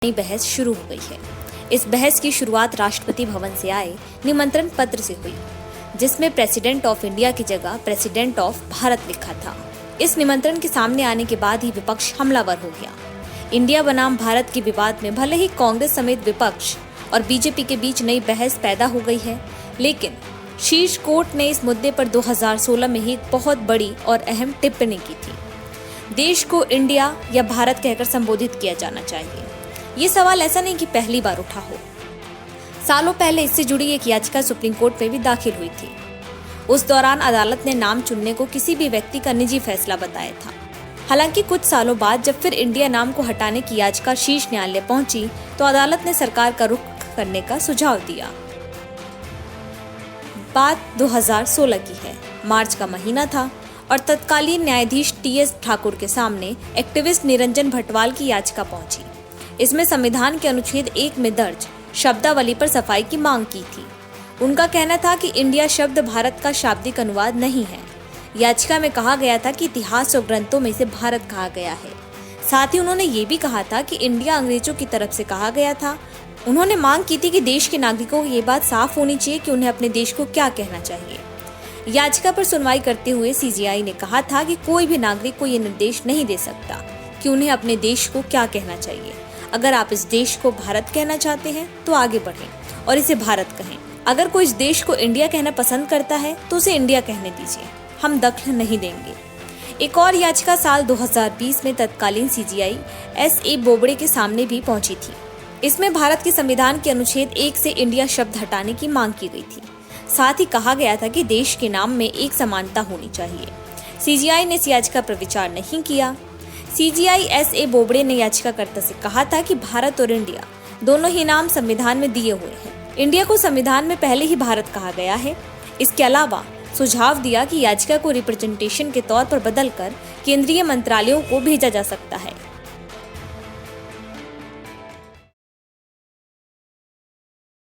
नई बहस शुरू हो गई है। इस बहस की शुरुआत राष्ट्रपति भवन से आए निमंत्रण पत्र से हुई, जिसमें प्रेसिडेंट ऑफ इंडिया की जगह प्रेसिडेंट ऑफ भारत लिखा था। इस निमंत्रण के सामने आने के बाद ही विपक्ष हमलावर हो गया। इंडिया बनाम भारत के विवाद में भले ही कांग्रेस समेत विपक्ष और बीजेपी के बीच नई बहस पैदा हो गई है, लेकिन शीर्ष कोर्ट ने इस मुद्दे पर 2016 में ही एक बहुत बड़ी और अहम टिप्पणी की थी। देश को इंडिया या भारत कहकर संबोधित किया जाना चाहिए। ये सवाल ऐसा नहीं कि पहली बार उठा हो। सालों पहले इससे जुड़ी एक याचिका सुप्रीम कोर्ट में भी दाखिल हुई थी। उस दौरान अदालत ने नाम चुनने को किसी भी व्यक्ति का निजी फैसला बताया था। हालांकि कुछ सालों बाद जब फिर इंडिया नाम को हटाने की याचिका शीर्ष न्यायालय पहुंची, तो अदालत ने सरकार का रुख करने का सुझाव दिया। बात 2016 की है। मार्च का महीना था और तत्कालीन न्यायाधीश टीएस ठाकुर के सामने एक्टिविस्ट निरंजन भटवाल की याचिका पहुंची। इसमें संविधान के अनुच्छेद 1 में दर्ज शब्दावली पर सफाई की मांग की थी। उनका कहना था कि इंडिया शब्द भारत का शाब्दिक अनुवाद नहीं है। याचिका में कहा गया था कि इतिहास और ग्रंथों में इसे भारत कहा गया है। साथ ही उन्होंने ये भी कहा था कि इंडिया अंग्रेजों की तरफ से कहा गया था। उन्होंने मांग की थी कि देश के नागरिकों को ये बात साफ होनी चाहिए कि उन्हें अपने देश को क्या कहना चाहिए। याचिका पर सुनवाई करते हुए सीजेआई ने कहा था कि कोई भी नागरिक को ये निर्देश नहीं दे सकता कि उन्हें अपने देश को क्या कहना चाहिए। अगर आप इस देश को भारत कहना चाहते हैं तो आगे बढ़ें और इसे भारत कहें। अगर कोई इस देश को इंडिया कहना पसंद करता है तो उसे इंडिया कहने दीजिए, हम दखल नहीं देंगे। एक और याचिका साल 2020 में तत्कालीन सीजेआई एस.ए. बोबड़े के सामने भी पहुंची थी। इसमें भारत के संविधान के अनुच्छेद 1 से इंडिया शब्द हटाने की मांग की गई थी। साथ ही कहा गया था कि देश के नाम में एक समानता होनी चाहिए। सीजेआई ने इस याचिका पर विचार नहीं किया। सीजेआई एस.ए. बोबड़े ने याचिकाकर्ता से कहा था कि भारत और इंडिया दोनों ही नाम संविधान में दिए हुए हैं। इंडिया को संविधान में पहले ही भारत कहा गया है। इसके अलावा सुझाव दिया कि याचिका को रिप्रेजेंटेशन के तौर पर बदलकर केंद्रीय मंत्रालयों को भेजा जा सकता है।